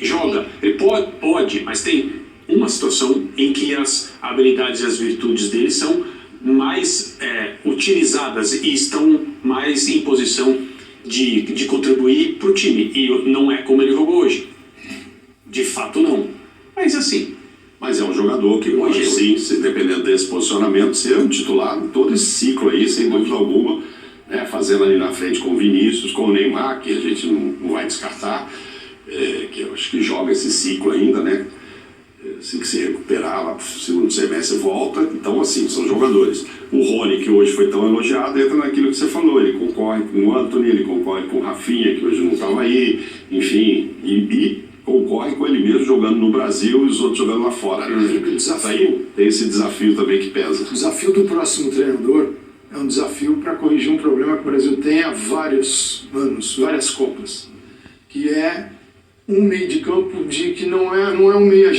joga. Ele pode, mas tem uma situação em que as habilidades e as virtudes dele são mais utilizadas e estão mais em posição de contribuir para o time. E não é como ele jogou hoje. De fato, não. Mas assim... Mas é um jogador que pode sim, se dependendo desse posicionamento, ser um titular todo esse ciclo aí, sem dúvida alguma, né, fazendo ali na frente com o Vinícius, com o Neymar, que a gente não vai descartar, que eu acho que joga esse ciclo ainda, né? Assim que se recuperar lá pro segundo semestre volta. Então, assim, são jogadores. O Rony, que hoje foi tão elogiado, entra naquilo que você falou. Ele concorre com o Antony, ele concorre com o Rafinha, que hoje não estava aí, enfim, e concorre com ele mesmo jogando no Brasil e os outros jogando lá fora. Aí tem esse desafio também que pesa. O desafio do próximo treinador é um desafio para corrigir um problema que o Brasil tem há vários anos, várias Copas, que é um meio de campo que não é um meio.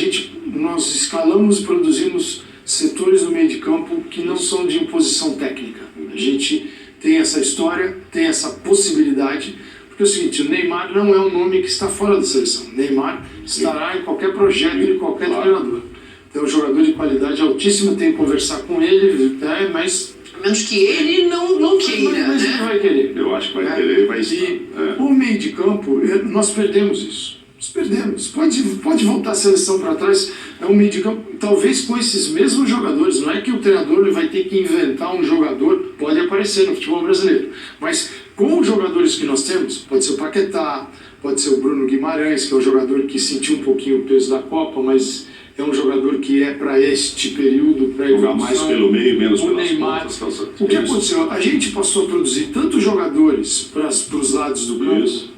Nós escalamos e produzimos setores no meio de campo que não são de imposição técnica. A gente tem essa história, tem essa possibilidade. Porque é o seguinte, o Neymar não é um nome que está fora da seleção. O Neymar estará em qualquer projeto de qualquer treinador. Então, é um jogador de qualidade altíssima, tem que conversar com ele, mas... A menos que ele não queira, mas ele vai querer. Eu acho que vai querer, vai sim. O meio de campo, nós perdemos isso. Nós perdemos. Pode voltar a seleção para trás. É um meio de campo, talvez com esses mesmos jogadores. Não é que o treinador ele vai ter que inventar um jogador, pode aparecer no futebol brasileiro. Mas com os jogadores que nós temos, pode ser o Paquetá, pode ser o Bruno Guimarães, que é um jogador que sentiu um pouquinho o peso da Copa, mas é um jogador que é para este período, para jogar mais pelo meio, menos pelas Neymar. pontas. O que aconteceu? A gente passou a produzir tantos jogadores para os lados do campo,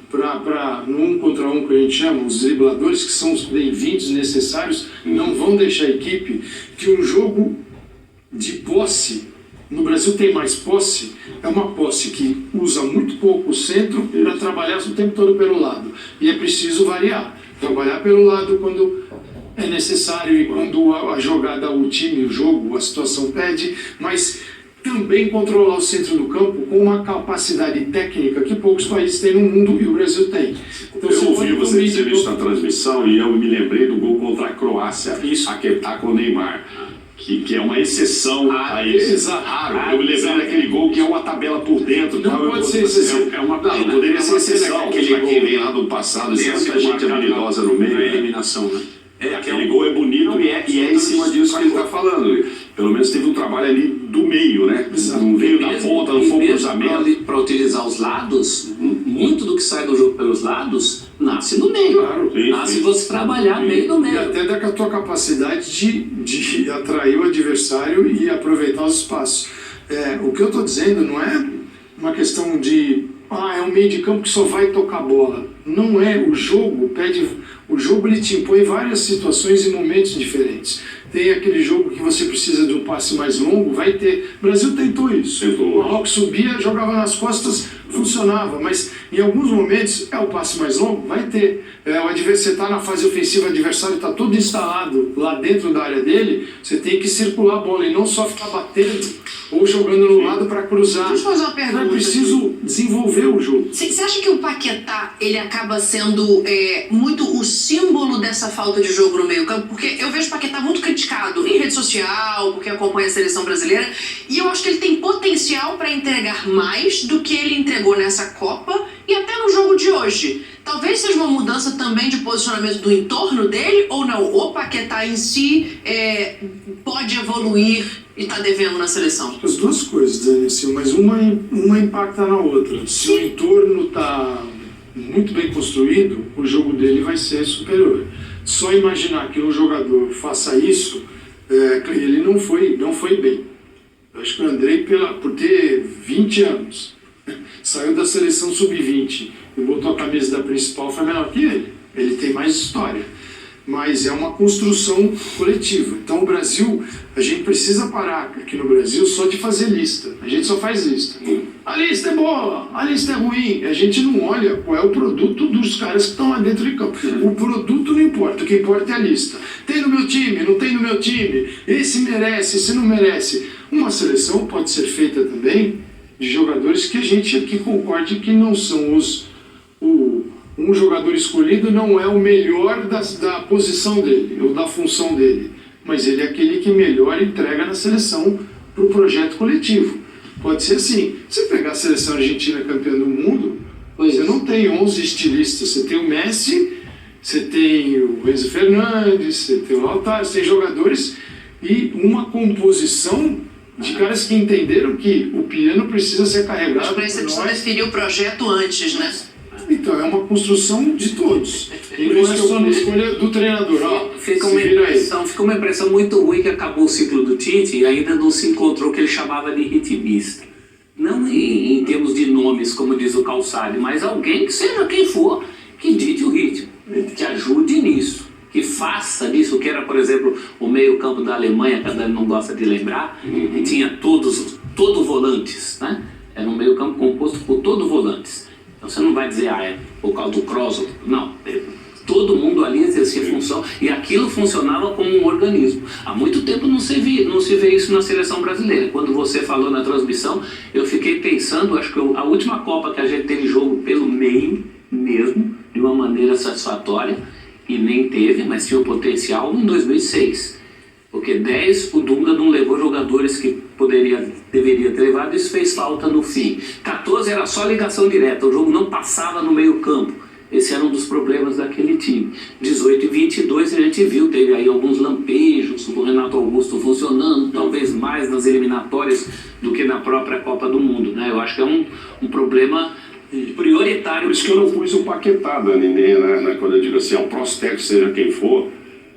no 1 contra 1 que a gente chama, os dribladores, que são os bem-vindos, necessários, não vão deixar a equipe, que um jogo de posse, no Brasil tem mais posse, é uma posse que usa muito pouco o centro para trabalhar o tempo todo pelo lado. E é preciso variar, trabalhar pelo lado quando é necessário e quando a jogada, o time, o jogo, a situação pede, mas também controlar o centro do campo com uma capacidade técnica que poucos países têm no mundo e o Brasil tem. Então, eu ouvi você dizer isso na transmissão e eu me lembrei do gol contra a Croácia, Paquetá com o Neymar, que é uma exceção a isso. Raro. Eu me lembrei daquele gol que é uma tabela por dentro. Não pode ser exceção. Poderia ser exceção, aquele gol vem lá do passado, tem muita gente habilidosa no meio. A eliminação, né? Aquele gol é bonito e é em cima disso que ele está falando. Pelo menos teve um trabalho ali do meio, né? Não veio da ponta, não foi um cruzamento. Para utilizar os lados, muito do que sai do jogo pelos lados nasce no meio. Claro. Nasce você trabalhar meio do meio. E até da tua capacidade de atrair o adversário e aproveitar os espaços. O que eu estou dizendo não é uma questão de é um meio de campo que só vai tocar bola. Não é. O jogo ele te impõe várias situações e momentos diferentes. Tem aquele jogo que você precisa de um passe mais longo, vai ter. O Brasil tentou isso. O Marrocos subia, jogava nas costas, funcionava, mas em alguns momentos o passe mais longo, vai ter. Você está na fase ofensiva, o adversário está todo instalado lá dentro da área dele, você tem que circular a bola e não só ficar batendo ou jogando no lado para cruzar. Deixa eu fazer uma pergunta. É preciso desenvolver o jogo. Você acha que o Paquetá ele acaba sendo muito o símbolo dessa falta de jogo no meio campo? Porque eu vejo o Paquetá muito criticado em rede social, porque acompanha a seleção brasileira, e eu acho que ele tem potencial para entregar mais do que ele entregou nessa Copa e até no jogo de hoje. Talvez seja uma mudança também de posicionamento do entorno dele, ou não? O Paquetá em si pode evoluir e está devendo na seleção? As duas coisas, assim, mas uma impacta na outra. Se o entorno está muito bem construído, o jogo dele vai ser superior. Só imaginar que um jogador faça isso, ele não foi bem. Eu acho que o Andrei, por ter 20 anos, saiu da seleção sub-20 e botou a camisa da principal, foi melhor que ele. Ele tem mais história. Mas é uma construção coletiva. Então o Brasil, a gente precisa parar aqui no Brasil só de fazer lista. A gente só faz lista. A lista é boa, a lista é ruim. A gente não olha qual é o produto dos caras que estão lá dentro de campo. O produto não importa, o que importa é a lista. Tem no meu time, não tem no meu time. Esse merece, esse não merece. Uma seleção pode ser feita também de jogadores que a gente aqui concorde que não são um um jogador escolhido não é o melhor da posição dele, ou da função dele, mas ele é aquele que melhor entrega na seleção para o projeto coletivo. Pode ser assim. Você pegar a seleção argentina campeã do mundo, você não tem 11 estilistas, você tem o Messi, você tem o Enzo Fernandes, você tem o Lautaro, você tem jogadores e uma composição de caras que entenderam que o piano precisa ser carregado. Mas para isso você precisa definir o projeto antes, né? Então, é uma construção de todos. E não é só na escolha do treinador. Ó, Fica uma impressão muito ruim que acabou o ciclo do Tite e ainda não se encontrou o que ele chamava de ritmista. Não em termos de nomes, como diz o Calçade, mas alguém que seja quem for, que dite o ritmo, que ajude nisso, que faça disso, que era, por exemplo, o meio-campo da Alemanha, que a Dani não gosta de lembrar, e tinha todo volantes, né? Era um meio-campo composto por todo volantes. Então você não vai dizer, é por causa do Kroos, não. Todo mundo ali exercia função e aquilo funcionava como um organismo. Há muito tempo não se vê isso na seleção brasileira. Quando você falou na transmissão, eu fiquei pensando, acho que a última Copa que a gente teve jogo pelo meio mesmo, de uma maneira satisfatória, e nem teve, mas tinha o potencial em 2006. Porque 10, o Dunga não levou jogadores que deveria ter levado, isso fez falta no fim. 14 era só ligação direta, o jogo não passava no meio campo. Esse era um dos problemas daquele time. 18 e 22 a gente viu, teve aí alguns lampejos, o Renato Augusto funcionando, talvez mais nas eliminatórias do que na própria Copa do Mundo, né? Eu acho que é um problema prioritário. Por isso que eu não pus o Paquetá, Dani, né? Quando eu digo assim, ao prospecto, seja quem for,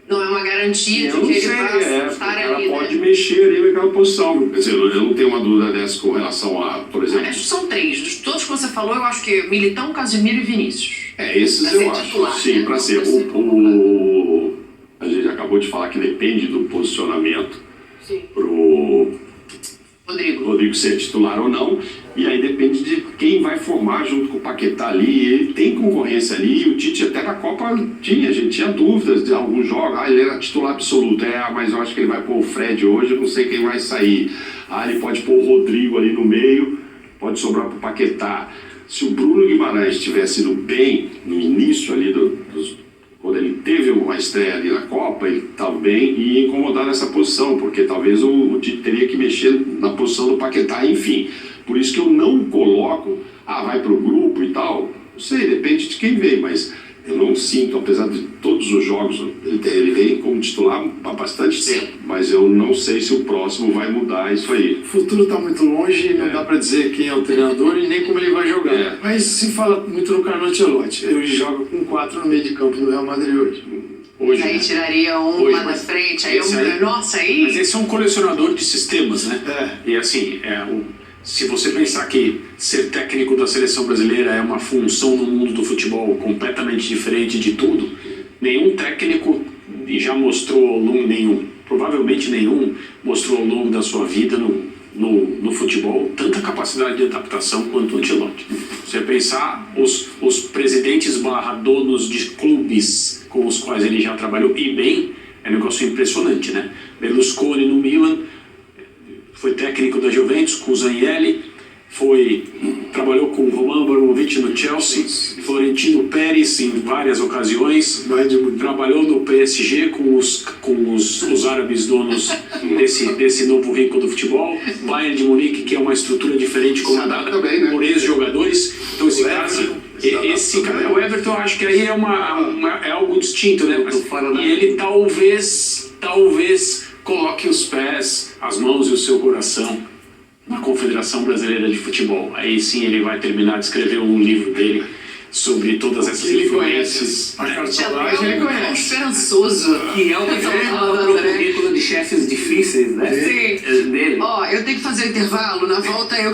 Não é uma garantia de que ele vai estar ali, ela pode né? mexer ali naquela posição. Quer dizer, eu não tenho uma dúvida dessa com relação a, por exemplo... Acho que são 3. De todos que você falou, eu acho que Militão, Casemiro e Vinícius. Esses Pra eu ser acho. titular, Sim, né? para ser. A gente acabou de falar que depende do posicionamento Sim. pro Rodrigo. Rodrigo ser titular ou não, e aí depende de quem vai formar junto com o Paquetá ali. Ele tem concorrência ali, e o Tite até na Copa a gente tinha dúvidas de alguns jogos. Ele era titular absoluto, mas eu acho que ele vai pôr o Fred hoje, eu não sei quem vai sair. Ele pode pôr o Rodrigo ali no meio, pode sobrar para o Paquetá. Se o Bruno Guimarães tivesse ido bem no início ali quando ele teve uma estreia ali na Copa, ele também ia incomodar nessa posição, porque talvez o Tite teria que mexer na posição do Paquetá, enfim. Por isso que eu não coloco, vai para o grupo e tal, não sei, depende de quem vem, mas eu não sinto, apesar de todos os jogos, ele vem como titular há bastante tempo, mas eu não sei se o próximo vai mudar isso aí. O futuro está muito longe, não dá para dizer quem é o treinador e nem como ele vai jogar. Mas se fala muito no Carlo Ancelotti, ele joga com 4 no meio de campo do Real Madrid hoje. Aí tiraria um Hoje, lá na mas frente, aí esse aí- nossa, aí... Mas esse é um colecionador de sistemas, né? E assim, se você pensar que ser técnico da seleção brasileira é uma função no mundo do futebol completamente diferente de tudo, nenhum técnico já mostrou ao longo, provavelmente nenhum, mostrou ao longo da sua vida no futebol tanta capacidade de adaptação quanto o Ancelotti. Você pensar os presidentes / donos de clubes com os quais ele já trabalhou e bem, é um negócio impressionante, né? Berlusconi no Milan, foi técnico da Juventus com o Zanielli, trabalhou com o Roman Abramovich no Chelsea, Florentino Pérez em várias ocasiões, trabalhou no PSG com os árabes donos desse novo rico do futebol, Bayern de Munique, que é uma estrutura diferente comandada também, né? por ex-jogadores. Então esse cara, o Everton, acho que aí é algo distinto, né? E ele talvez coloque os pés, as mãos e o seu coração na Confederação Brasileira de Futebol. Aí sim ele vai terminar de escrever um livro dele sobre todas essas influências. A Já cartolagem tem ele um conhece. esperançoso. Que é o que falava pro currículo de chefes difíceis, né? Sim. Dele. Ó, eu tenho que fazer o intervalo, na volta eu